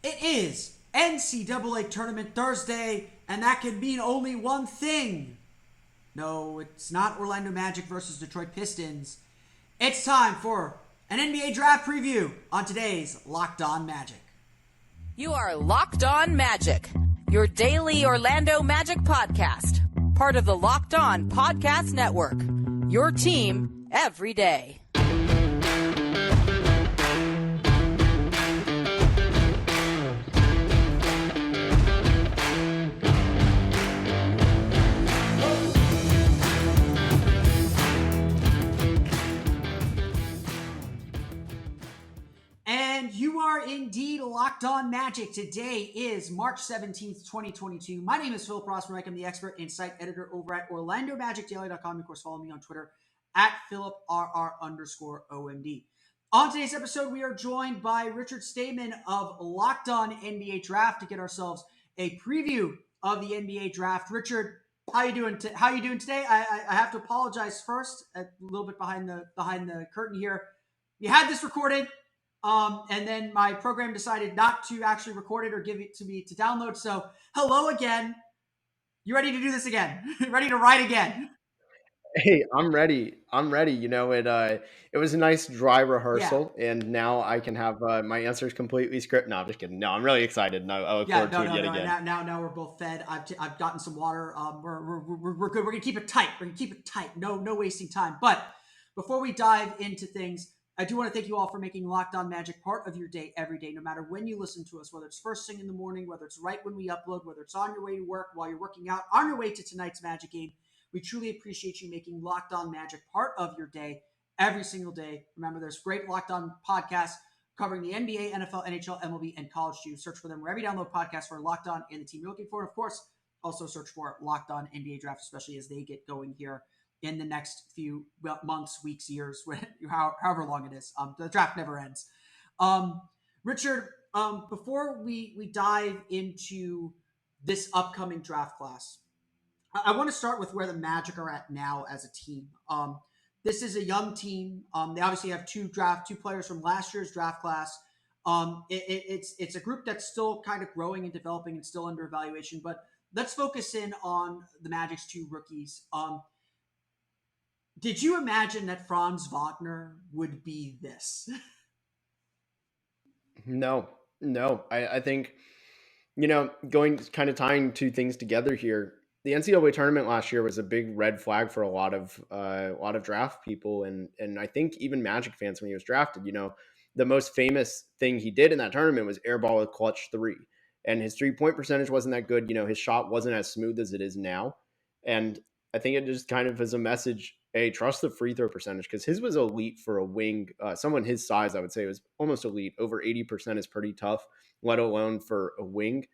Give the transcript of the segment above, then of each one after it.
It is NCAA Tournament Thursday, and that can mean only one thing. No, it's not Orlando Magic versus Detroit Pistons. It's time for an NBA draft preview on today's Locked On Magic. You are Locked On Magic, your daily Orlando Magic podcast, part of the Locked On Podcast Network. Your team every day. And you are indeed Locked On Magic. Today is March 17th, 2022. My name is Philip Rossman. I'm the expert and site editor over at OrlandoMagicDaily.com. Of course, follow me on Twitter at PhilipRR_OMD. On today's episode, we are joined by Richard Stayman of Locked On NBA Draft to get ourselves a preview of the NBA Draft. Richard, how you doing? How you doing today? I have to apologize first, a little bit behind the curtain here. You had this recorded. And then my program decided not to actually record it or give it to me to download. So hello again. You ready to do this again? Ready to write again? Hey, I'm ready. You know, it was a nice dry rehearsal, and now I can have my answers completely scripted. No, I'm just kidding. No, I'm really excited, and I look forward to it yet again. Now we're both fed. I've gotten some water. We're good. We're gonna keep it tight. No wasting time. But before we dive into things, I do want to thank you all for making Locked On Magic part of your day every day, no matter when you listen to us, whether it's first thing in the morning, whether it's right when we upload, whether it's on your way to work, while you're working out, on your way to tonight's Magic game. We truly appreciate you making Locked On Magic part of your day every single day. Remember, there's great Locked On podcasts covering the NBA, NFL, NHL, MLB, and college too. Search for them wherever you download podcasts for Locked On and the team you're looking for. And of course, also search for Locked On NBA Draft, especially as they get going here in the next few months, weeks, years, however long it is. The draft never ends. Richard, before we dive into this upcoming draft class, I want to start with where the Magic are at now as a team. This is a young team. They obviously have two players from last year's draft class. It's a group that's still kind of growing and developing and still under evaluation. But let's focus in on the Magic's two rookies. Did you imagine that Franz Wagner would be this? No. I think, tying two things together here. The NCAA tournament last year was a big red flag for a lot of draft people, and I think even Magic fans when he was drafted. The most famous thing he did in that tournament was airball a clutch three, and his 3-point percentage wasn't that good. His shot wasn't as smooth as it is now, and I think it just kind of is a message. Hey, trust the free throw percentage, because his was elite for a wing. Someone his size, I would say, was almost elite. Over 80% is pretty tough, let alone for a wing.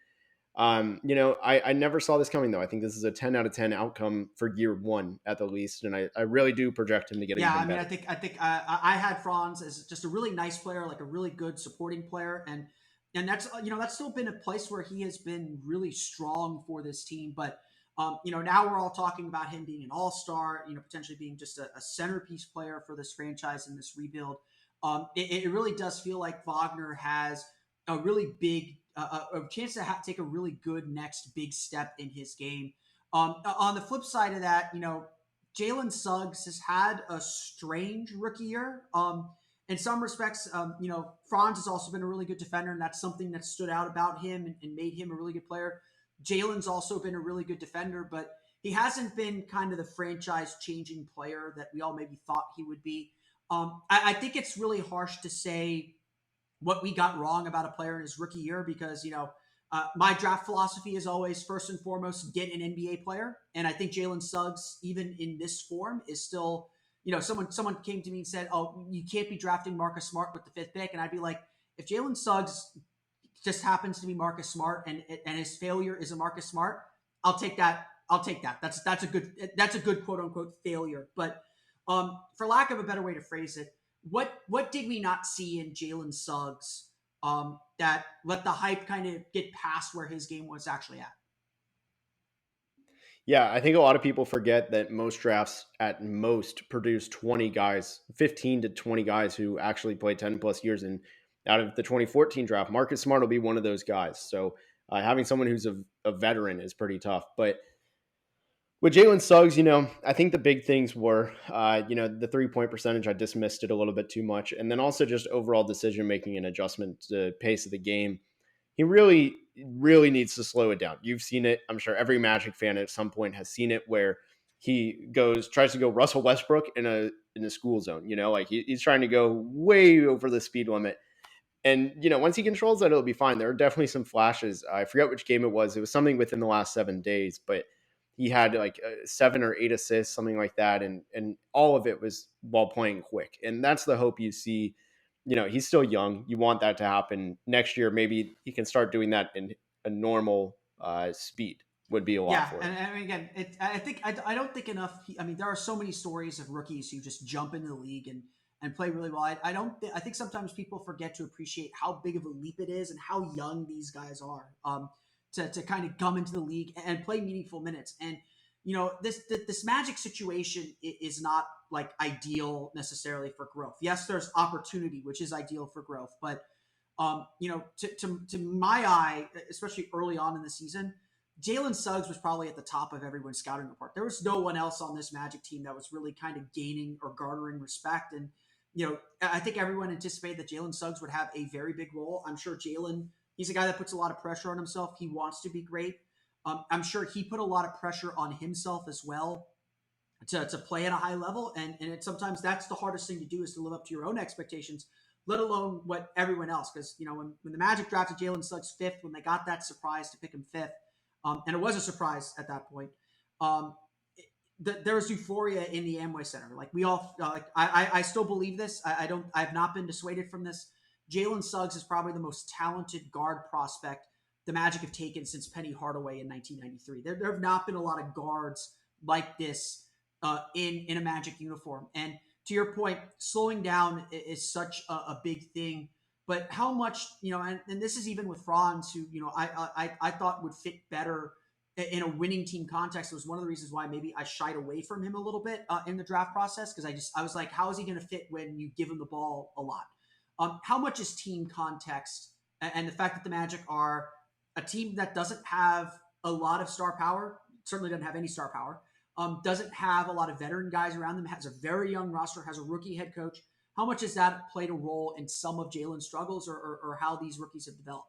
I never saw this coming, though. I think this is a 10 out of 10 outcome for year one at the least, and I really do project him to get. Yeah, better. I think I had Franz as just a really nice player, like a really good supporting player, and that's that's still been a place where he has been really strong for this team, but. Now we're all talking about him being an all-star, potentially being just a centerpiece player for this franchise and this rebuild. It really does feel like Wagner has a really big a chance to take a really good next big step in his game. On the flip side of that, Jalen Suggs has had a strange rookie year. In some respects, Franz has also been a really good defender, and that's something that stood out about him and made him a really good player. Jalen's also been a really good defender, but he hasn't been kind of the franchise-changing player that we all maybe thought he would be. I think it's really harsh to say what we got wrong about a player in his rookie year because, my draft philosophy is always first and foremost get an NBA player. And I think Jalen Suggs, even in this form, is still, someone came to me and said, oh, you can't be drafting Marcus Smart with the 5th pick. And I'd be like, if Jalen Suggs just happens to be Marcus Smart and his failure is a Marcus Smart, I'll take that. That's a good quote unquote failure. But for lack of a better way to phrase it, what did we not see in Jalen Suggs that let the hype kind of get past where his game was actually at? Yeah, I think a lot of people forget that most drafts at most produce 20 guys, 15 to 20 guys who actually play 10 plus years. And out of the 2014 draft. Marcus Smart will be one of those guys. So having someone who's a veteran is pretty tough. But with Jalen Suggs, I think the big things were, the 3-point percentage, I dismissed it a little bit too much. And then also just overall decision making and adjustment to the pace of the game. He really, really needs to slow it down. You've seen it. I'm sure every Magic fan at some point has seen it where he tries to go Russell Westbrook in a school zone, like he's trying to go way over the speed limit. And, once he controls that, it'll be fine. There are definitely some flashes. I forget which game it was. It was something within the last 7 days, but he had like 7 or 8 assists, something like that. And all of it was while playing quick. And that's the hope you see. He's still young. You want that to happen next year. Maybe he can start doing that in a normal speed would be a lot for him. And again, I don't think enough. There are so many stories of rookies who just jump into the league and play really well. I think sometimes people forget to appreciate how big of a leap it is and how young these guys are to kind of come into the league and play meaningful minutes. And this Magic situation is not like ideal necessarily for growth. Yes, there's opportunity, which is ideal for growth, but to my eye, especially early on in the season, Jalen Suggs was probably at the top of everyone's scouting report. There was no one else on this Magic team that was really kind of gaining or garnering respect. And, I think everyone anticipated that Jalen Suggs would have a very big role. I'm sure Jalen, he's a guy that puts a lot of pressure on himself. He wants to be great. I'm sure he put a lot of pressure on himself as well to play at a high level. And sometimes that's the hardest thing to do, is to live up to your own expectations, let alone what everyone else. Because, when the Magic drafted Jalen Suggs 5th, when they got that surprise to pick him 5th, and it was a surprise at that point, there was euphoria in the Amway Center. Like we all, I still believe this. I've not been dissuaded from this. Jalen Suggs is probably the most talented guard prospect the Magic have taken since Penny Hardaway in 1993. There have not been a lot of guards like this in a Magic uniform. And to your point, slowing down is such a big thing. But how much, and this is even with Franz, who, I thought would fit better in a winning team context. It was one of the reasons why maybe I shied away from him a little bit in the draft process, because I was like, how is he going to fit when you give him the ball a lot? How much is team context and the fact that the Magic are a team that doesn't have a lot of star power, certainly doesn't have any star power, doesn't have a lot of veteran guys around them, has a very young roster, has a rookie head coach. How much has that played a role in some of Jalen's struggles or how these rookies have developed?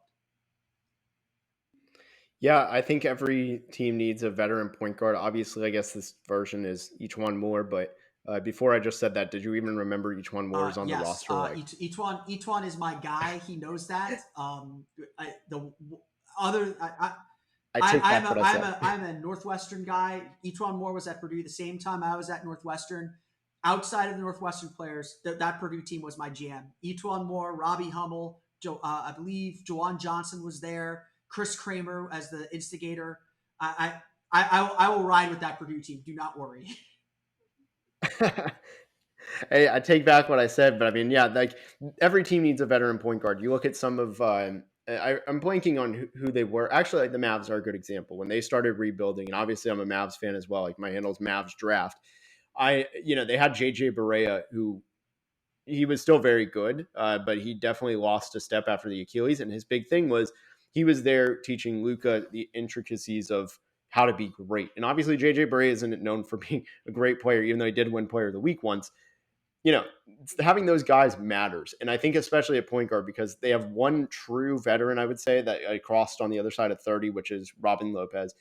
Yeah, I think every team needs a veteran point guard. Obviously, I guess this version is E'Twaun Moore, but before I just said that, did you even remember E'Twaun Moore is on yes. the roster? E'Twaun is my guy. He knows that. I'm a Northwestern guy. E'Twaun Moore was at Purdue the same time I was at Northwestern. Outside of the Northwestern players, that Purdue team was my jam. E'Twaun Moore, Robbie Hummel, I believe Jawan Johnson was there. Chris Kramer as the instigator. I will ride with that Purdue team. Do not worry. Hey, I take back what I said, but like every team needs a veteran point guard. You look at some of, I'm blanking on who they were. Actually, like the Mavs are a good example. When they started rebuilding, and obviously I'm a Mavs fan as well. Like my handle's Mavs Draft. They had JJ Barea, who he was still very good, but he definitely lost a step after the Achilles. And his big thing was he was there teaching Luka the intricacies of how to be great. And obviously JJ Barea isn't known for being a great player, even though he did win Player of the Week once. Having those guys matters. And I think especially at point guard, because they have one true veteran, I would say, that crossed on the other side of 30, which is Robin Lopez.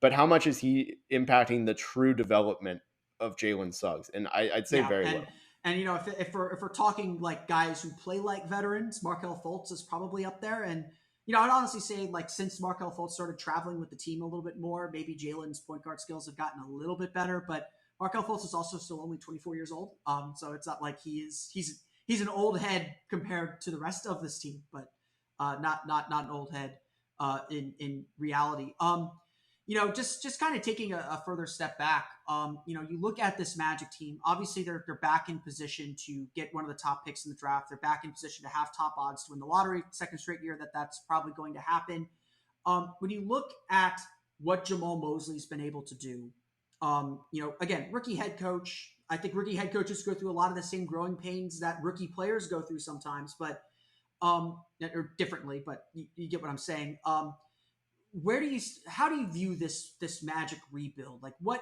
But how much is he impacting the true development of Jalen Suggs? And I'd say very little. And if we're talking like guys who play like veterans, Markelle Fultz is probably up there. And I'd honestly say, like, since Markelle Fultz started traveling with the team a little bit more, maybe Jalen's point guard skills have gotten a little bit better. But Markelle Fultz is also still only 24 years old, so it's not like he's an old head compared to the rest of this team, but not an old head in reality. Just kind of taking a further step back, you look at this Magic team. Obviously, they're back in position to get one of the top picks in the draft. They're back in position to have top odds to win the lottery, second straight year that's probably going to happen. When you look at what Jamal Mosley's been able to do, again, rookie head coach. I think rookie head coaches go through a lot of the same growing pains that rookie players go through sometimes. But or differently, but you get what I'm saying. How do you view this Magic rebuild? Like what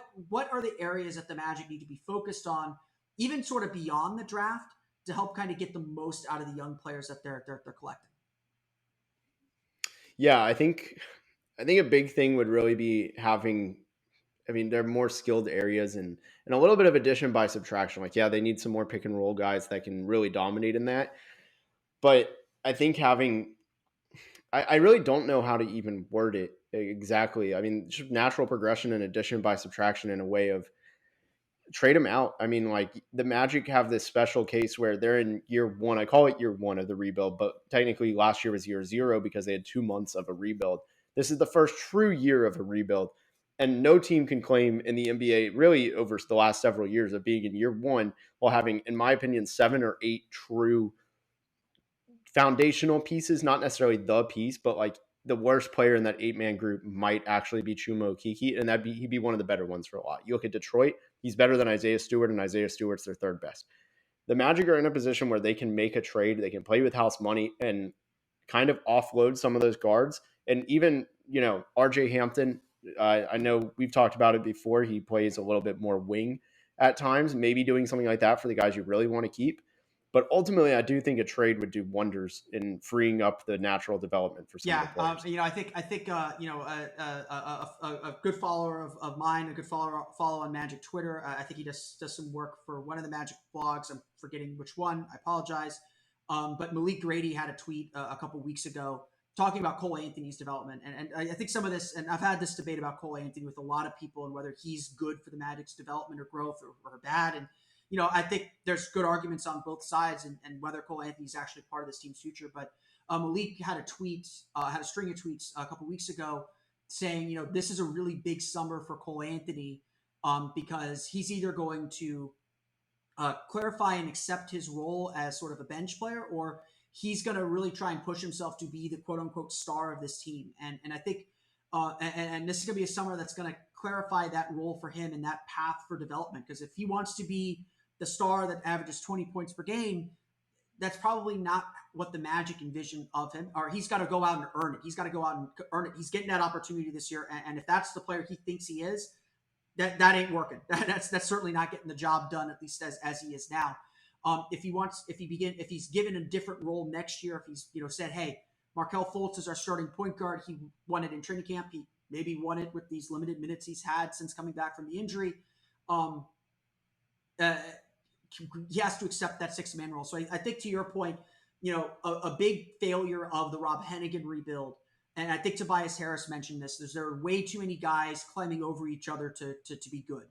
are the areas that the Magic need to be focused on, even sort of beyond the draft, to help kind of get the most out of the young players that they're collecting? Yeah, I think a big thing would really be having. I mean, they're more skilled areas and a little bit of addition by subtraction. Like, yeah, they need some more pick and roll guys that can really dominate in that. But I think I really don't know how to even word it exactly. I mean, just natural progression and addition by subtraction in a way of trade them out. I mean, like the Magic have this special case where they're in year one. I call it year one of the rebuild, but technically last year was year zero because they had 2 months of a rebuild. This is the first true year of a rebuild. And no team can claim in the NBA, really over the last several years, of being in year one while having, in my opinion, 7 or 8 true foundational pieces, not necessarily the piece, but like the worst player in that 8-man group might actually be Chuma Okeke, and he'd be one of the better ones for a lot. You look at Detroit, he's better than Isaiah Stewart, and Isaiah Stewart's their third best. The Magic are in a position where they can make a trade, they can play with house money and kind of offload some of those guards. And even, RJ Hampton, I know we've talked about it before. He plays a little bit more wing at times, maybe doing something like that for the guys you really want to keep. But ultimately, I do think a trade would do wonders in freeing up the natural development for some of Yeah, the players. I think a good follower of mine, a good follow on Magic Twitter. I think he does some work for one of the Magic blogs. I'm forgetting which one. I apologize. But Malik Grady had a tweet a couple weeks ago talking about Cole Anthony's development, and I think some of this, and I've had this debate about Cole Anthony with a lot of people and whether he's good for the Magic's development or growth or bad. And I think there's good arguments on both sides, and whether Cole Anthony is actually part of this team's future, but. Malik had a string of tweets a couple weeks ago saying, this is a really big summer for Cole Anthony because he's either going to clarify and accept his role as sort of a bench player, or he's going to really try and push himself to be the quote unquote star of this team. And I think, and this is going to be a summer that's going to clarify that role for him and that path for development. Because if he wants to be the star that averages 20 points per game, that's probably not what the Magic envision of him, or he's got to go out and earn it. He's got to go out and earn it. He's getting that opportunity this year. And if that's the player he thinks he is, that ain't working. That's certainly not getting the job done, at least as he is now. If he's given a different role next year, if he's, said, hey, Markelle Fultz is our starting point guard. He won it in training camp. He maybe won it with these limited minutes he's had since coming back from the injury. He has to accept that 6-man role. So I think to your point, a big failure of the Rob Hennigan rebuild, and I think Tobias Harris mentioned this, there are way too many guys climbing over each other to be good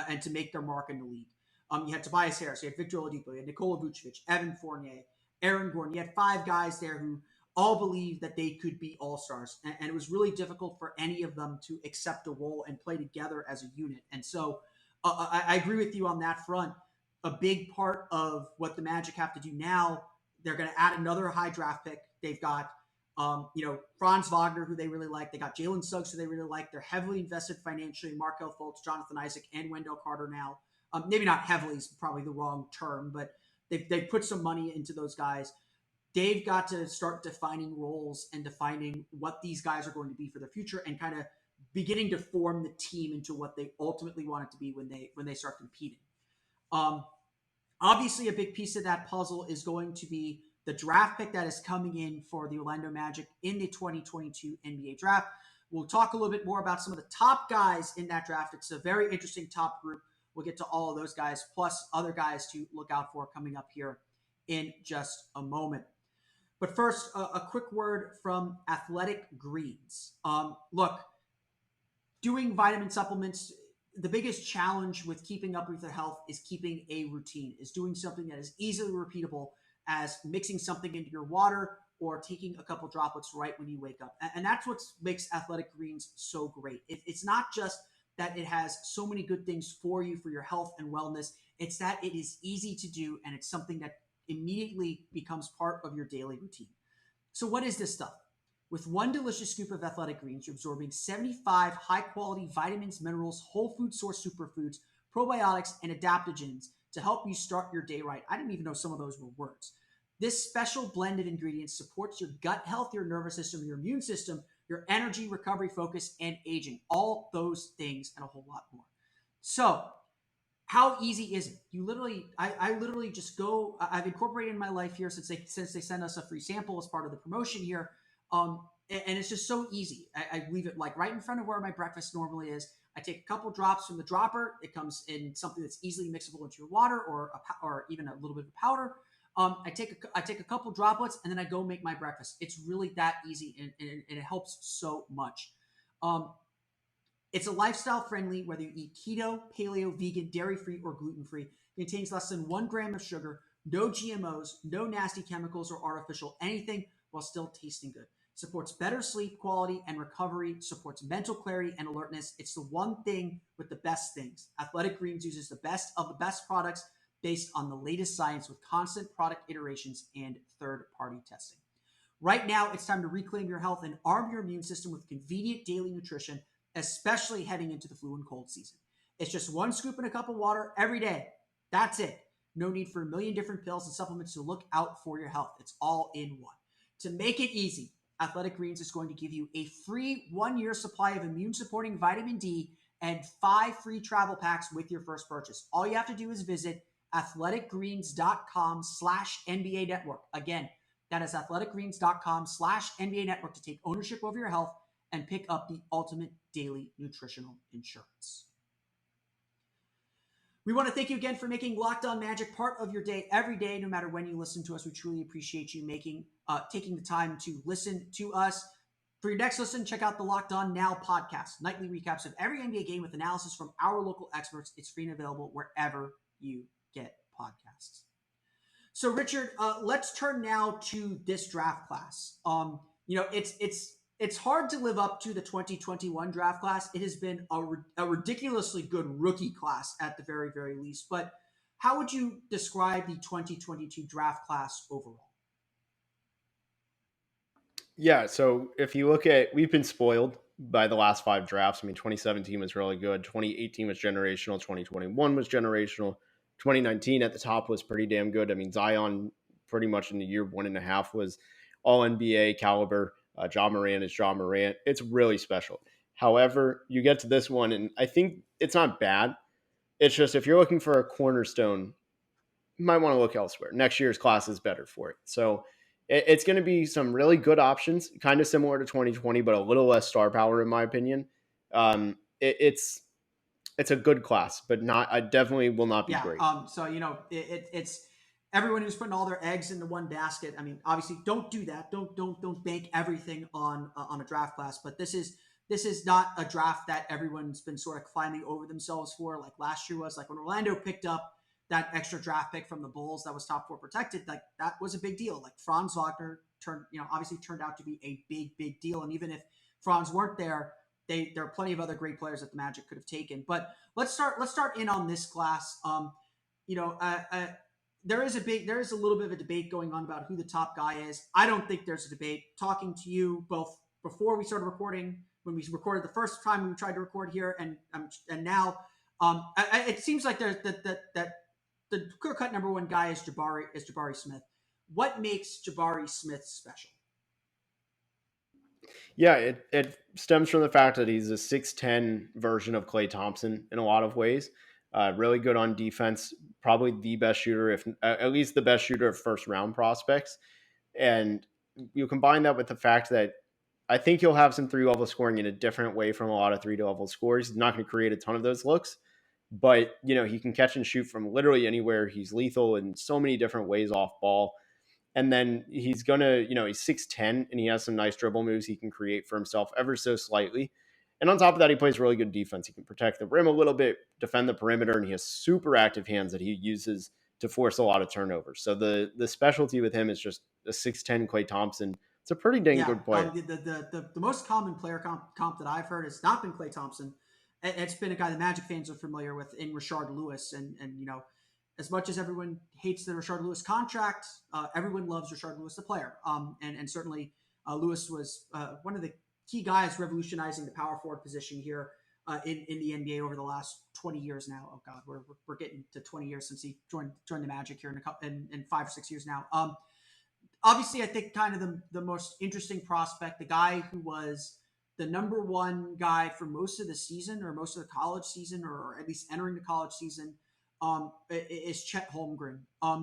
and to make their mark in the league. You had Tobias Harris, you had Victor Oladipo, you had Nikola Vucevic, Evan Fournier, Aaron Gordon. You had 5 guys there who all believed that they could be all-stars. And it was really difficult for any of them to accept a role and play together as a unit. And so I agree with you on that front. A big part of what the Magic have to do now, they're going to add another high draft pick. They've got, Franz Wagner, who they really like. They got Jalen Suggs, who they really like. They're heavily invested financially in Markelle Fultz, Jonathan Isaac, and Wendell Carter now. Maybe not heavily is probably the wrong term, but they've put some money into those guys. They've got to start defining roles and defining what these guys are going to be for their future and kind of beginning to form the team into what they ultimately want it to be when they start competing. Obviously, a big piece of that puzzle is going to be the draft pick that is coming in for the Orlando Magic in the 2022 NBA draft. We'll talk a little bit more about some of the top guys in that draft. It's a very interesting top group. We'll get to all of those guys, plus other guys to look out for coming up here in just a moment. But first, a quick word from Athletic Greens. Look, doing vitamin supplements, the biggest challenge with keeping up with your health is keeping a routine, is doing something that is easily repeatable as mixing something into your water or taking a couple droplets right when you wake up. And that's what makes Athletic Greens so great. It's not just that it has so many good things for you, for your health and wellness. It's that it is easy to do, and it's something that immediately becomes part of your daily routine. So what is this stuff? With one delicious scoop of Athletic Greens, you're absorbing 75 high-quality vitamins, minerals, whole food source superfoods, probiotics, and adaptogens to help you start your day right. I didn't even know some of those were words. This special blend of ingredients supports your gut health, your nervous system, your immune system, your energy, recovery, focus, and aging. All those things and a whole lot more. So, how easy is it? I literally just go. I've incorporated in my life here since they send us a free sample as part of the promotion here. And it's just so easy. I leave it like right in front of where my breakfast normally is. I take a couple drops from the dropper. It comes in something that's easily mixable into your water or even a little bit of powder. I take a couple droplets and then I go make my breakfast. It's really that easy and it helps so much. It's a lifestyle friendly, whether you eat keto, paleo, vegan, dairy free, or gluten free. It contains less than 1 gram of sugar, no GMOs, no nasty chemicals or artificial anything, while still tasting good. Supports better sleep quality and recovery, supports mental clarity and alertness. It's the one thing with the best things. Athletic Greens uses the best of the best products based on the latest science with constant product iterations and third-party testing. Right now, it's time to reclaim your health and arm your immune system with convenient daily nutrition, especially heading into the flu and cold season. It's just 1 scoop in a cup of water every day. That's it. No need for a million different pills and supplements to look out for your health. It's all in one. To make it easy, Athletic Greens is going to give you a free 1-year supply of immune-supporting vitamin D and 5 free travel packs with your first purchase. All you have to do is visit athleticgreens.com/NBA network. Again, that is athleticgreens.com/NBA network to take ownership over your health and pick up the ultimate daily nutritional insurance. We want to thank you again for making Locked On Magic part of your day every day, no matter when you listen to us. We truly appreciate you taking the time to listen to us. For your next listen, check out the Locked On Now podcast, nightly recaps of every NBA game with analysis from our local experts. It's free and available wherever you get podcasts. So, Richard, let's turn now to this draft class. It's hard to live up to the 2021 draft class. It has been a ridiculously good rookie class at the very, very least. But how would you describe the 2022 draft class overall? Yeah, so if you look at, we've been spoiled by the last 5 drafts. I mean, 2017 was really good. 2018 was generational. 2021 was generational. 2019 at the top was pretty damn good. I mean, Zion pretty much in the year 1.5 was all NBA caliber. Ja Morant is Ja Morant. It's really special. However, you get to this one, and I think it's not bad. It's just if you're looking for a cornerstone, you might want to look elsewhere. Next year's class is better for it. So it's going to be some really good options, kind of similar to 2020, but a little less star power, in my opinion. It's a good class, but not. I definitely will not be great. So it's everyone who's putting all their eggs into one basket. I mean, obviously, don't do that. Don't bank everything on a draft class. But this is not a draft that everyone's been sort of climbing over themselves for, like last year was. Like when Orlando picked up that extra draft pick from the Bulls that was top 4 protected, like that was a big deal. Like Franz Wagner obviously turned out to be a big deal. And even if Franz weren't there, there are plenty of other great players that the Magic could have taken. But let's start in on this class. There is a little bit of a debate going on about who the top guy is. I don't think there's a debate. Talking to you both before we started recording, when we recorded the first time we tried to record here, and now, it seems like there's that the clear-cut number 1 guy is Jabari Smith. What makes Jabari Smith special? Yeah, it stems from the fact that he's a 6'10" version of Klay Thompson in a lot of ways. Really good on defense, probably the best shooter, if at least the best shooter of first-round prospects. And you combine that with the fact that I think he'll have some 3-level scoring in a different way from a lot of 3-level scorers. He's not going to create a ton of those looks, but he can catch and shoot from literally anywhere. He's lethal in so many different ways off ball. And then he's going to, he's 6'10", and he has some nice dribble moves he can create for himself ever so slightly. And on top of that, he plays really good defense. He can protect the rim a little bit, defend the perimeter, and he has super active hands that he uses to force a lot of turnovers. So the specialty with him is just a 6'10" Klay Thompson. It's a pretty dang good player. The most common player comp that I've heard has not been Klay Thompson. It's been a guy the Magic fans are familiar with in Rashard Lewis. And as much as everyone hates the Rashard Lewis contract, everyone loves Rashard Lewis, the player. And certainly Lewis was one of the key guys revolutionizing the power forward position here in the NBA over the last 20 years now. Oh God, we're getting to 20 years since he joined the Magic here in 5 or 6 years now. obviously, I think kind of the most interesting prospect, the guy who was the number one guy for most of the season or most of the college season, or at least entering the college season, is Chet Holmgren.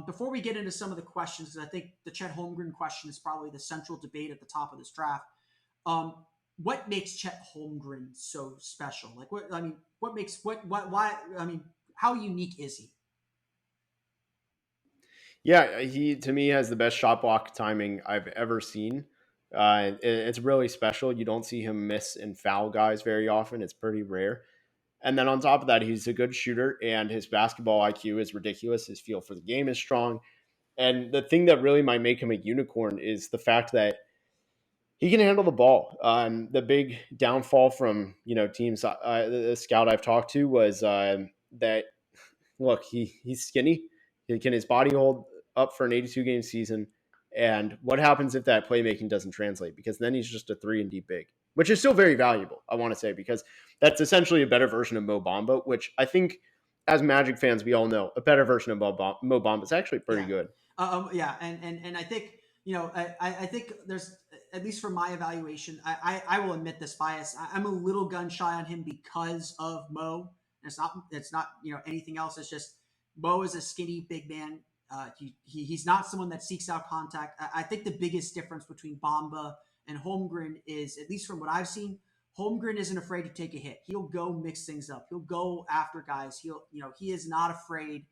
Before we get into some of the questions, because I think the Chet Holmgren question is probably the central debate at the top of this draft. Um, what makes Chet Holmgren so special? Like, what makes why? I mean, how unique is he? Yeah, he to me has the best shot block timing I've ever seen. It's really special. You don't see him miss and foul guys very often. It's pretty rare. And then on top of that, he's a good shooter, and his basketball IQ is ridiculous. His feel for the game is strong. And the thing that really might make him a unicorn is the fact that he can handle the ball. The big downfall from teams, the scout I've talked to was that look, he's skinny. Can his body hold up for an 82 game season? And what happens if that playmaking doesn't translate? Because then he's just a 3-and-D big, which is still very valuable, I want to say, because that's essentially a better version of Mo Bamba, which I think as Magic fans, we all know a better version of Mo Bamba is actually pretty Yeah. good. Yeah. And I think, I think there's, at least from my evaluation, I will admit this bias. I'm a little gun shy on him because of Mo. And it's not, anything else. It's just Mo is a skinny big man. He's not someone that seeks out contact. I think the biggest difference between Bamba and Holmgren is, at least from what I've seen, Holmgren isn't afraid to take a hit. He'll go mix things up. He'll go after guys. He is not afraid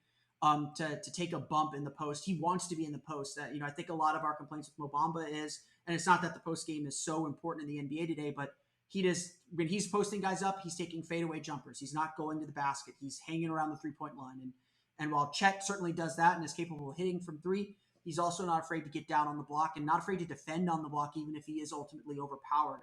to take a bump in the post. He wants to be in the post. I think a lot of our complaints with Mo Bamba is, and it's not that the post game is so important in the NBA today, but when he's posting guys up, he's taking fadeaway jumpers. He's not going to the basket. He's hanging around the 3-point line. And while Chet certainly does that and is capable of hitting from three, he's also not afraid to get down on the block and not afraid to defend on the block, even if he is ultimately overpowered.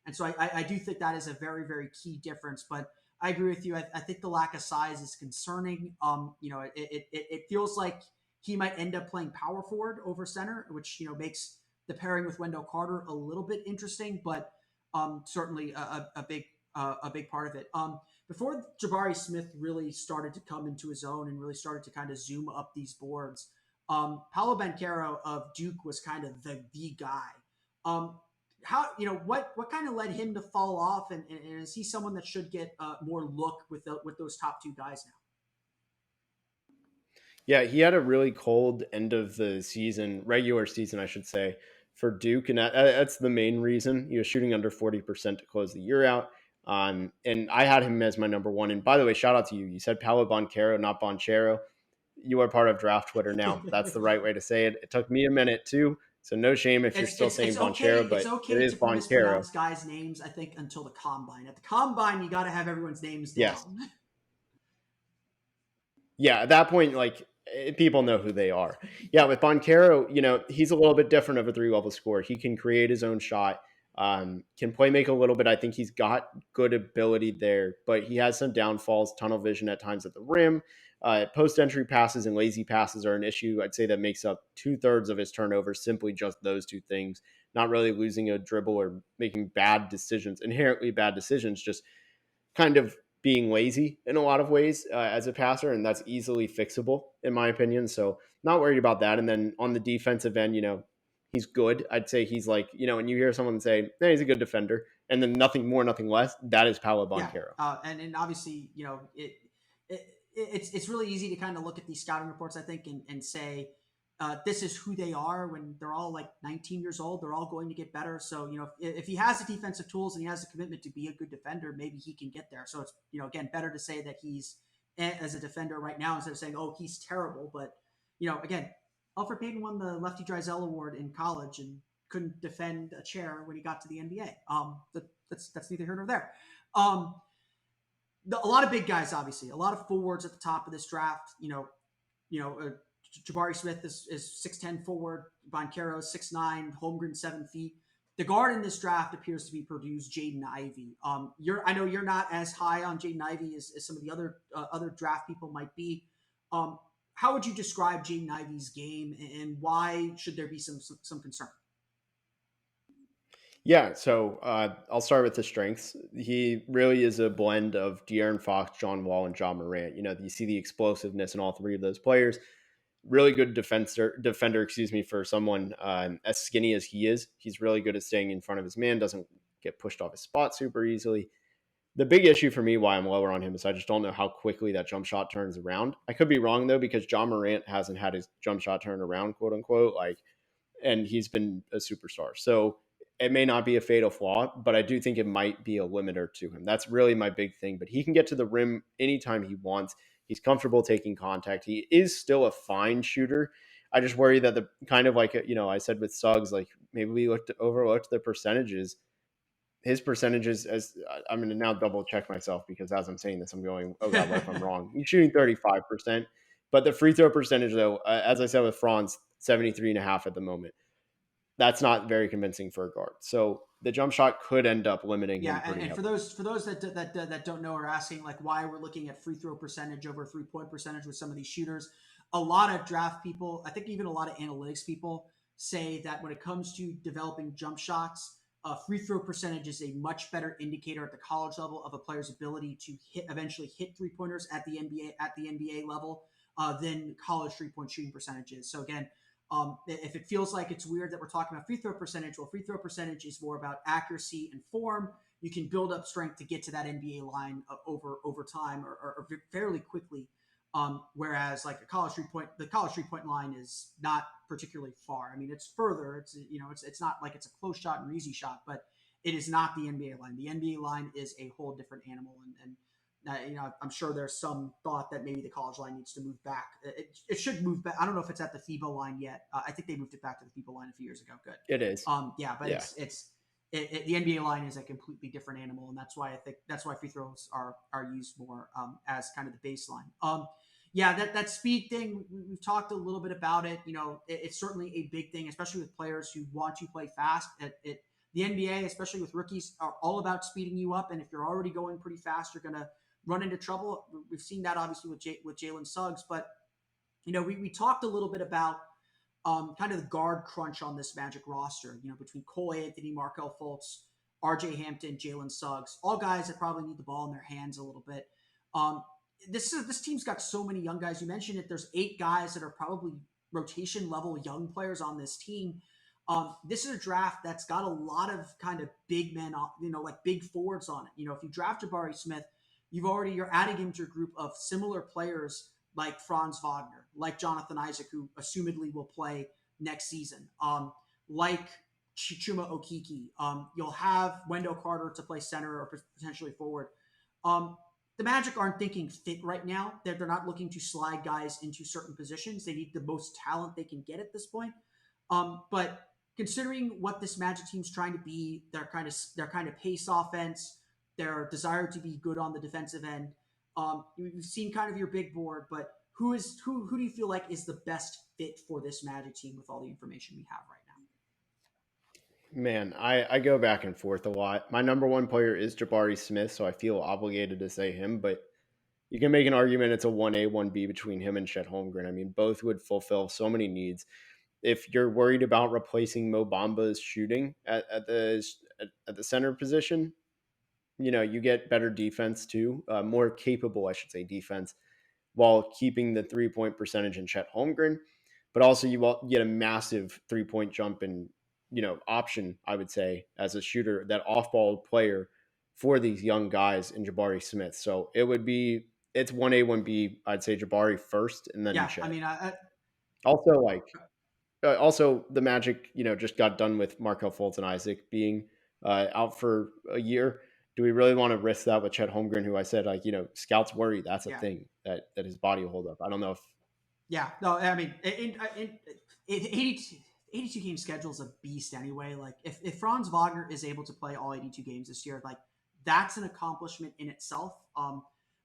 And so I do think that is a very, very key difference. But I agree with you. I think the lack of size is concerning. It feels like he might end up playing power forward over center, which makes the pairing with Wendell Carter a little bit interesting, but certainly a big part of it. Before Jabari Smith really started to come into his own and really started to kind of zoom up these boards, Paolo Banchero of Duke was kind of the guy. How what kind of led him to fall off, and is he someone that should get more look with those top two guys now? Yeah, he had a really cold end of the season, regular season, I should say, for Duke, and that's the main reason. He was shooting under 40% to close the year out. And I had him as my number one. And by the way, shout out to you. You said Paolo Banchero, not Bonchero. You are part of Draft Twitter now. That's the right way to say it. It took me a minute too, so no shame if you're still saying Bonchero, okay, but it's okay it is to Bonchero. mispronounce guys' names, I think, until the combine. At the combine, you got to have everyone's names down. Yes. Yeah, at that point, people know who they are. Yeah, with Bonchero, he's a little bit different of a 3-level scorer. He can create his own shot, can play make a little bit. I think he's got good ability there, but he has some downfalls, tunnel vision at times at the rim. Post-entry passes and lazy passes are an issue. I'd say that makes up 2/3 of his turnovers, simply just those two things. Not really losing a dribble or making bad decisions, inherently bad decisions, just kind of being lazy in a lot of ways as a passer, and that's easily fixable in my opinion. So not worried about that. And then on the defensive end, he's good. I'd say he's when you hear someone say, hey, he's a good defender, and then nothing more, nothing less, that is Paolo Banchero. Yeah. And obviously, it's really easy to kind of look at these scouting reports, I think, and say, this is who they are when they're all like 19 years old. They're all going to get better. So, if he has the defensive tools and he has the commitment to be a good defender, maybe he can get there. So it's, again, better to say that he's as a defender right now instead of saying, oh, he's terrible. But, again, Alfred Payton won the Lefty Driesell Award in college and couldn't defend a chair when he got to the NBA. That's neither here nor there. A lot of big guys, obviously, a lot of forwards at the top of this draft. Jabari Smith is 6'10" forward. Banchero is 6'9", Holmgren 7 feet. The guard in this draft appears to be Purdue's Jaden Ivey. I know you're not as high on Jaden Ivey as some of the other draft people might be. How would you describe Jaden Ivey's game, and why should there be some concern? Yeah, so I'll start with the strengths. He really is a blend of De'Aaron Fox, John Wall, and John Morant. You see the explosiveness in all three of those players. really good defender, excuse me, for someone as skinny as he is. He's really good at staying in front of his man, doesn't get pushed off his spot super easily. The big issue for me why I'm lower on him is I just don't know how quickly that jump shot turns around. I could be wrong though, because John Morant hasn't had his jump shot turn around, quote unquote, like, and he's been a superstar. So it may not be a fatal flaw, but I do think it might be a limiter to him. That's really my big thing. But he can get to the rim anytime he wants. He's comfortable taking contact. He is still a fine shooter. I just worry that the kind of like, I said with Suggs, like maybe we overlooked the percentages. His percentages, as I'm going to now double check myself because as I'm saying this, I'm going, oh God, what if I'm wrong? He's shooting 35%. But the free throw percentage, though, as I said with Franz, 73.5 at the moment. That's not very convincing for a guard. So the jump shot could end up limiting him. And for those that don't know or asking like why we're looking at free throw percentage over 3-point percentage with some of these shooters, a lot of draft people, I think even a lot of analytics people say that when it comes to developing jump shots, free throw percentage is a much better indicator at the college level of a player's ability to eventually hit 3-pointers at the NBA level than college 3-point shooting percentages. So again, if it feels like it's weird that we're talking about free throw percentage, well, free throw percentage is more about accuracy and form. You can build up strength to get to that NBA line over time or fairly quickly. Whereas like the college 3-point line is not particularly far. I mean, it's further. It's not like it's a close shot or easy shot, but it is not the NBA line. The NBA line is a whole different animal, and I'm sure there's some thought that maybe the college line needs to move back. It should move back. I don't know if it's at the FIBA line yet. I think they moved it back to the FIBA line a few years ago. Good. It is. The NBA line is a completely different animal, and that's why free throws are used more as kind of the baseline. That speed thing, we've talked a little bit about it. It's certainly a big thing, especially with players who want to play fast. The NBA, especially with rookies, are all about speeding you up, and if you're already going pretty fast, you're going to run into trouble. We've seen that obviously with Jalen Suggs, but we talked a little bit about kind of the guard crunch on this Magic roster. Between Cole Anthony, Markelle Fultz, R.J. Hampton, Jalen Suggs, all guys that probably need the ball in their hands a little bit. This team's got so many young guys. You mentioned it. There's 8 guys that are probably rotation level young players on this team. This is a draft that's got a lot of kind of big men, like big forwards on it. If you draft Jabari Smith, you're adding him to a group of similar players like Franz Wagner, like Jonathan Isaac, who assumedly will play next season, like Chuma Okeke. You'll have Wendell Carter to play center or potentially forward. The Magic aren't thinking fit right now. They're not looking to slide guys into certain positions. They need the most talent they can get at this point. But considering what this Magic team's trying to be, their kind of pace offense, their desire to be good on the defensive end. You've seen kind of your big board, but who do you feel like is the best fit for this Magic team with all the information we have right now? Man, I go back and forth a lot. My number one player is Jabari Smith, so I feel obligated to say him, but you can make an argument it's a 1A, 1B between him and Chet Holmgren. I mean, both would fulfill so many needs. If you're worried about replacing Mo Bamba's shooting at the center position, you get better defense too, more capable, I should say, defense, while keeping the 3-point percentage in Chet Holmgren. But also you get a massive 3-point jump and, option, I would say, as a shooter, that off-ball player for these young guys in Jabari Smith. So it's 1A, 1B, I'd say Jabari first and then Chet. I mean, Also the Magic, just got done with Markelle Fultz and Isaac being out for a year. Do we really want to risk that with Chet Holmgren, who I said, scouts worry that's a thing that his body will hold up? I don't know if. Yeah, no, I mean, 82 game schedule is a beast anyway. Like if Franz Wagner is able to play all 82 games this year, like that's an accomplishment in itself.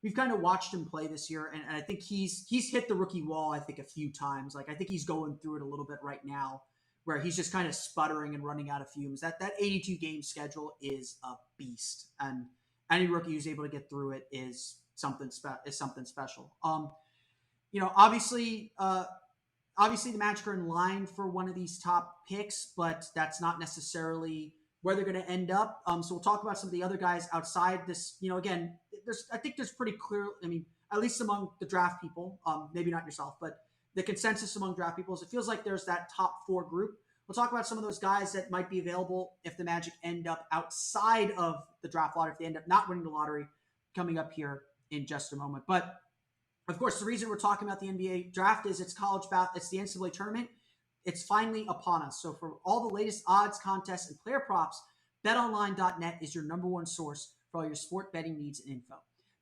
We've kind of watched him play this year, and I think he's hit the rookie wall, I think, a few times. Like I think he's going through it a little bit right now, where he's just kind of sputtering and running out of fumes. That 82 game schedule is a beast, and any rookie who's able to get through it is something special. Obviously the Magic are in line for one of these top picks, but that's not necessarily where they're going to end up. So we'll talk about some of the other guys outside this. I think there's pretty clear. I mean, at least among the draft people, maybe not yourself, but the consensus among draft people is it feels like there's that top 4 group. We'll talk about some of those guys that might be available if the Magic end up outside of the draft lottery, if they end up not winning the lottery, coming up here in just a moment. But of course, the reason we're talking about the NBA draft is it's it's the NCAA tournament. It's finally upon us. So for all the latest odds, contests, and player props, betonline.net is your number one source for all your sport betting needs and info.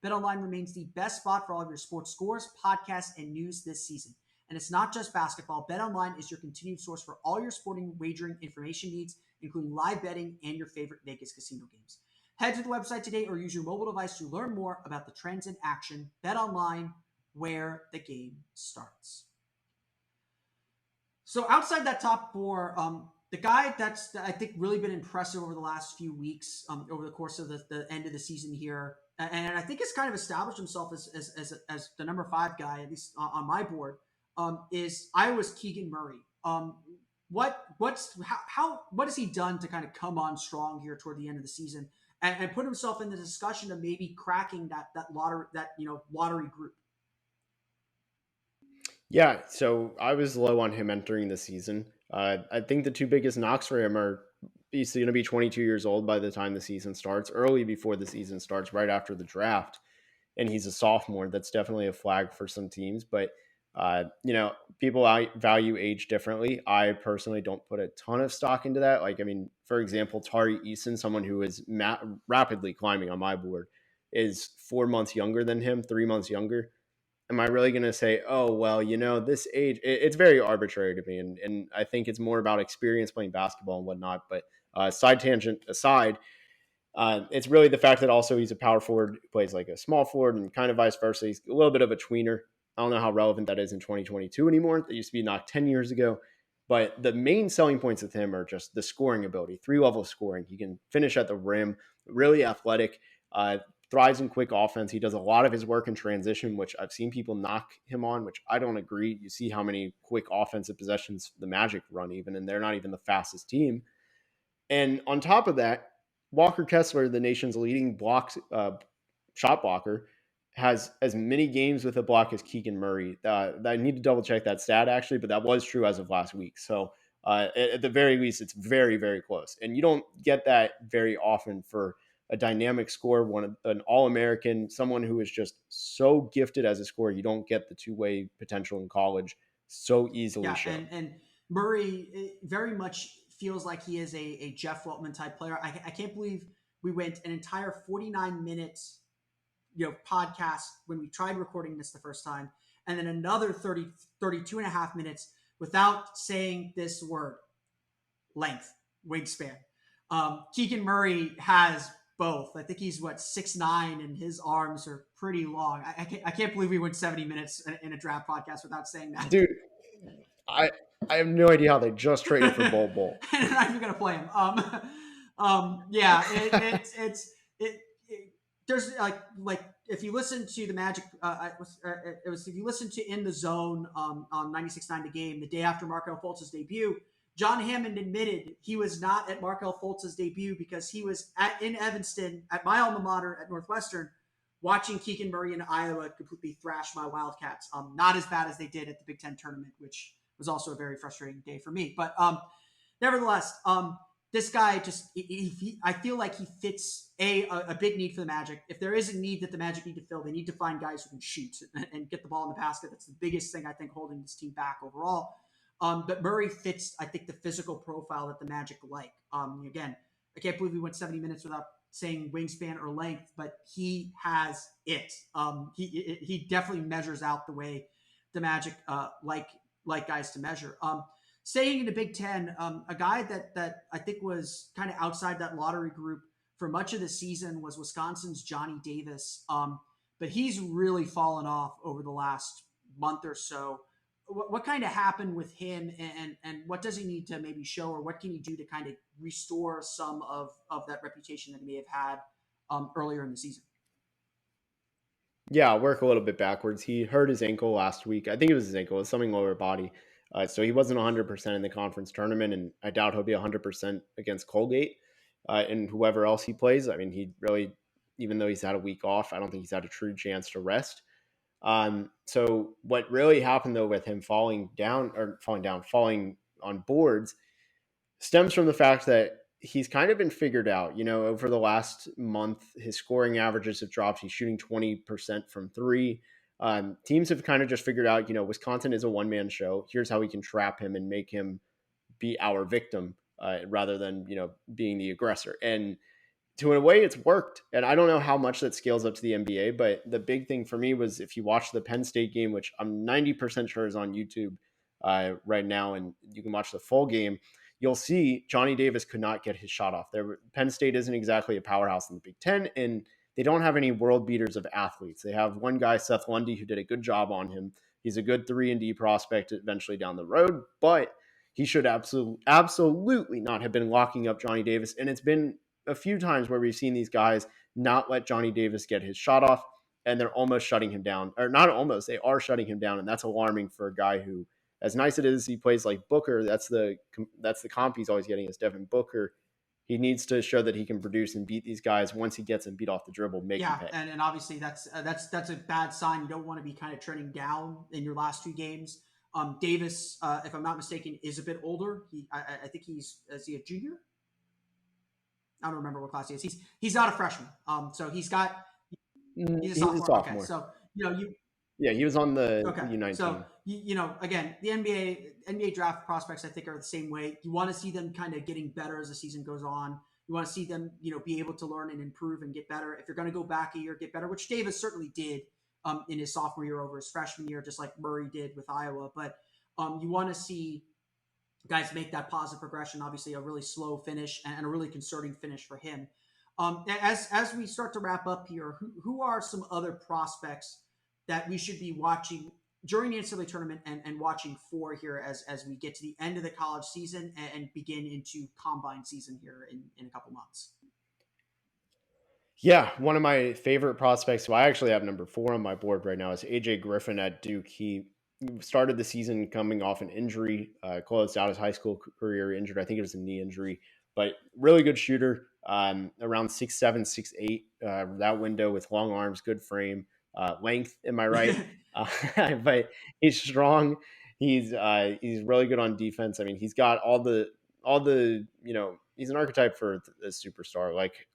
BetOnline remains the best spot for all of your sports scores, podcasts, and news this season. And it's not just basketball. BetOnline is your continued source for all your sporting wagering information needs, including live betting and your favorite Vegas casino games. Head to the website today or use your mobile device to learn more about the trends in action. BetOnline, where the game starts. So outside that top 4, the guy that's I think really been impressive over the last few weeks, over the course of the end of the season here, and I think has kind of established himself as the number 5 guy, at least on my board, is Iowa's Keegan Murray. What has he done to kind of come on strong here toward the end of the season and put himself in the discussion of maybe cracking that lottery group? Yeah, so I was low on him entering the season. I think the 2 biggest knocks for him are he's going to be 22 years old by the time the season starts, early before the season starts, right after the draft. And he's a sophomore. That's definitely a flag for some teams. But, people value age differently. I personally don't put a ton of stock into that. For example, Tari Eason, someone who is rapidly climbing on my board, is 4 months younger than him, 3 months younger. Am I really going to say, oh, well, this age, it's very arbitrary to me. And I think it's more about experience playing basketball and whatnot. But side tangent aside, it's really the fact that also he's a power forward who plays like a small forward and kind of vice versa. He's a little bit of a tweener. I don't know how relevant that is in 2022 anymore. That used to be not 10 years ago. But the main selling points with him are just the scoring ability, 3-level scoring. He can finish at the rim, really athletic, thrives in quick offense. He does a lot of his work in transition, which I've seen people knock him on, which I don't agree. You see how many quick offensive possessions the Magic run even, and they're not even the fastest team. And on top of that, Walker Kessler, the nation's leading shot blocker, has as many games with a block as Keegan Murray. I need to double check that stat actually, but that was true as of last week. So at the very least, it's very, very close. And you don't get that very often for a dynamic scorer, an All-American, someone who is just so gifted as a scorer. You don't get the two-way potential in college so easily shown. And Murray very much feels like he is a Jeff Weltman type player. I can't believe we went an entire 49 minutes podcast when we tried recording this the first time, and then another 32 and a half minutes without saying this word: length, wingspan. Keegan Murray has both. I think he's 6'9", and his arms are pretty long. I can't believe we went 70 minutes in a draft podcast without saying that. Dude, I have no idea how they just traded for Bol Bol. And I'm not even gonna play him. There's like if you listen to the Magic, if you listen to In the Zone on 96.9 The Game the day after Markelle Fultz's debut, John Hammond admitted he was not at Markelle Fultz's debut because he was in Evanston at my alma mater at Northwestern watching Keegan Murray and Iowa completely thrash my Wildcats. Not as bad as they did at the Big Ten tournament, which was also a very frustrating day for me. But nevertheless, this guy I feel like he fits a big need for the Magic. If there is a need that the Magic need to fill, they need to find guys who can shoot and get the ball in the basket. That's the biggest thing I think holding this team back overall. But Murray fits, I think, the physical profile that the Magic like. Again, I can't believe we went 70 minutes without saying wingspan or length, but he has it. He definitely measures out the way the Magic like guys to measure. Staying in the Big Ten, a guy that I think was kind of outside that lottery group for much of the season was Wisconsin's Johnny Davis. But he's really fallen off over the last month or so. What kind of happened with him, and what does he need to maybe show, or what can he do to kind of restore some of that reputation that he may have had earlier in the season? Yeah, I'll work a little bit backwards. He hurt his ankle last week. I think it was his ankle. It was something lower body. So he wasn't 100% in the conference tournament, and I doubt he'll be 100% against Colgate and whoever else he plays. I mean, he really, even though he's had a week off, I don't think he's had a true chance to rest. So what really happened though with him falling on boards stems from the fact that he's kind of been figured out. Over the last month, his scoring averages have dropped. He's shooting 20% from three. Teams have kind of just figured out, Wisconsin is a one-man show. Here's how we can trap him and make him be our victim rather than, being the aggressor. And to a way, it's worked. And I don't know how much that scales up to the NBA, but the big thing for me was if you watch the Penn State game, which I'm 90% sure is on YouTube right now, and you can watch the full game, you'll see Johnny Davis could not get his shot off. Penn State isn't exactly a powerhouse in the Big Ten, and they don't have any world beaters of athletes. They have one guy, Seth Lundy, who did a good job on him. He's a good 3-and-D prospect eventually down the road, but he should absolutely not have been locking up Johnny Davis. And it's been a few times where we've seen these guys not let Johnny Davis get his shot off, and they're almost shutting him down. Or not almost, they are shutting him down, and that's alarming for a guy who, as nice as it is, he plays like Booker. That's the comp he's always getting is Devin Booker. He needs to show that he can produce and beat these guys. Once he gets them beat off the dribble, make him pay. And obviously that's a bad sign. You don't want to be kind of trending down in your last two games. Davis, if I'm not mistaken, is a bit older. I think is he a junior? I don't remember what class he is. He's not a freshman. So he's a sophomore. Okay, so he was on the U19. So again, the NBA draft prospects I think are the same way. You want to see them kind of getting better as the season goes on. You want to see them be able to learn and improve and get better. If you're going to go back a year, get better, which Davis certainly did in his sophomore year over his freshman year, just like Murray did with Iowa. But you want to see guys make that positive progression. Obviously, a really slow finish and a really concerning finish for him. As we start to wrap up here, who are some other prospects that we should be watching during the NCAA tournament and watching for here as we get to the end of the college season and begin into combine season here in a couple months? Yeah, one of my favorite prospects, who I actually have number 4 on my board right now, is AJ Griffin at Duke. He started the season coming off an injury, closed out his high school career injured. I think it was a knee injury, but really good shooter, around 6'7", 6'8", that window with long arms, good frame, length. Am I right? But he's strong. He's really good on defense. I mean, he's got all the he's an archetype for a superstar. Like,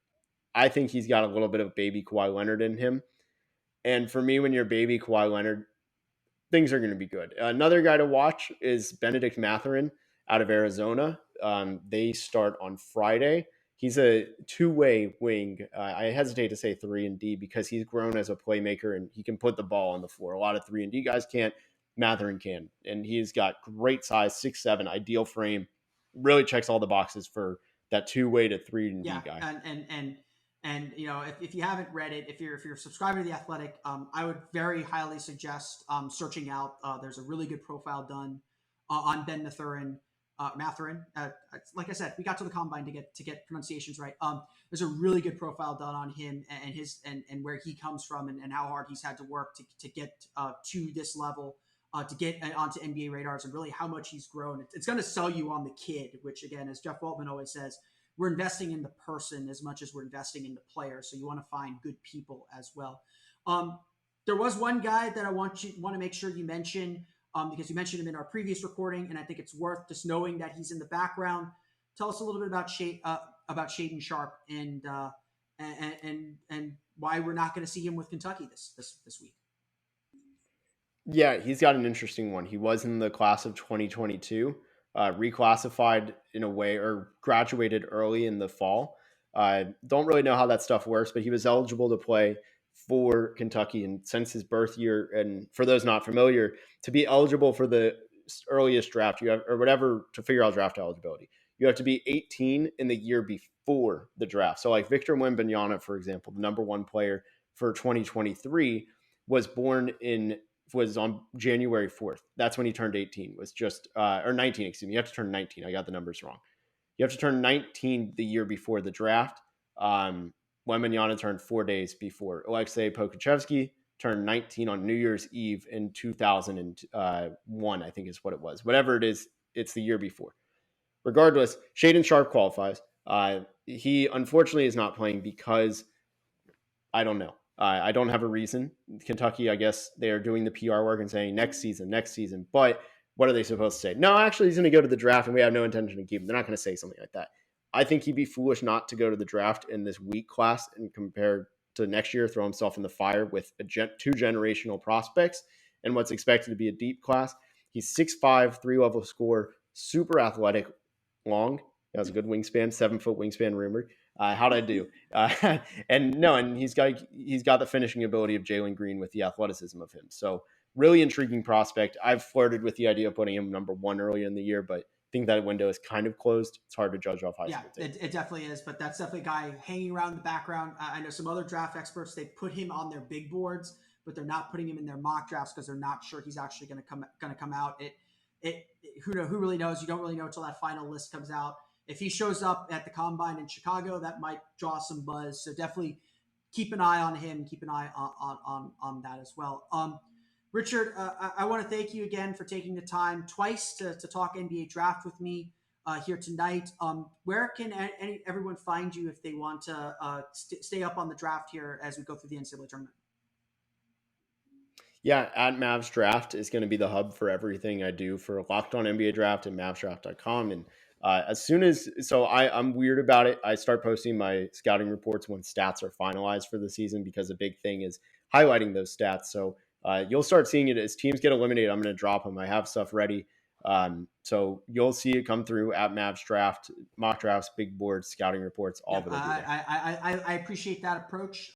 I think he's got a little bit of baby Kawhi Leonard in him. And for me, when you're baby Kawhi Leonard, things are going to be good. Another guy to watch is Benedict Mathurin out of Arizona. They start on Friday. He's a two-way wing. I hesitate to say 3-and-D because he's grown as a playmaker and he can put the ball on the floor. A lot of 3-and-D guys can't. Mathurin can. And he's got great size, 6'7", ideal frame. Really checks all the boxes for that two-way to 3-and-D guy. And if you haven't read it, if you're subscribed to The Athletic, I would very highly suggest searching out. There's a really good profile done on Ben Mathurin. Like I said, we got to the combine to get pronunciations right. There's a really good profile done on him and his and where he comes from and how hard he's had to work to get to this level, to get onto NBA radars, and really how much he's grown. It's going to sell you on the kid, which again, as Jeff Waltman always says, we're investing in the person as much as we're investing in the player. So you want to find good people as well. There was one guy that I want to make sure you mention because you mentioned him in our previous recording, and I think it's worth just knowing that he's in the background. Tell us a little bit about Shaedon Sharpe and why we're not going to see him with Kentucky this week. Yeah, he's got an interesting one. He was in the class of 2022. Reclassified in a way or graduated early in the fall. Don't really know how that stuff works, but he was eligible to play for Kentucky. And since his birth year, and for those not familiar, to be eligible for the earliest draft, you have, or whatever, to figure out draft eligibility, you have to be 18 in the year before the draft. So like Victor Wembanyama, for example, the number 1 player for 2023, was on January 4th. That's when he turned 18, or 19, excuse me. You have to turn 19. I got the numbers wrong. You have to turn 19 the year before the draft. Wembanyama turned 4 days before. Alexei Pokusevski turned 19 on New Year's Eve in 2001, I think is what it was. Whatever it is, it's the year before. Regardless, Shaedon Sharpe qualifies. He unfortunately is not playing because, I don't know. I don't have a reason. Kentucky, I guess they are doing the PR work and saying next season. But what are they supposed to say? No, actually, he's going to go to the draft, and we have no intention to keep him. They're not going to say something like that. I think he'd be foolish not to go to the draft in this weak class and compare to next year, throw himself in the fire with two generational prospects and what's expected to be a deep class. He's 6'5", 3-level scorer, super athletic, long. He has a good wingspan, 7-foot wingspan rumored. How'd I do? And he's got the finishing ability of Jalen Green with the athleticism of him. So really intriguing prospect. I've flirted with the idea of putting him number 1 earlier in the year, but I think that window is kind of closed. It's hard to judge off high school tape. It definitely is, but that's definitely a guy hanging around in the background. I know some other draft experts, they put him on their big boards, but they're not putting him in their mock drafts because they're not sure he's actually going to come out. Who really knows? You don't really know until that final list comes out. If he shows up at the combine in Chicago, that might draw some buzz. So definitely keep an eye on him. Keep an eye on that as well. Richard, I want to thank you again for taking the time twice to talk NBA draft with me here tonight. Where can everyone find you if they want to stay up on the draft here as we go through the NCAA tournament? Yeah, at Mavs Draft is going to be the hub for everything I do for Locked On NBA Draft and MavsDraft.com. And I'm weird about it. I start posting my scouting reports when stats are finalized for the season because a big thing is highlighting those stats. So you'll start seeing it as teams get eliminated. I'm going to drop them. I have stuff ready. So you'll see it come through at Mavs Draft, mock drafts, big boards, scouting reports, all of it. I appreciate that approach.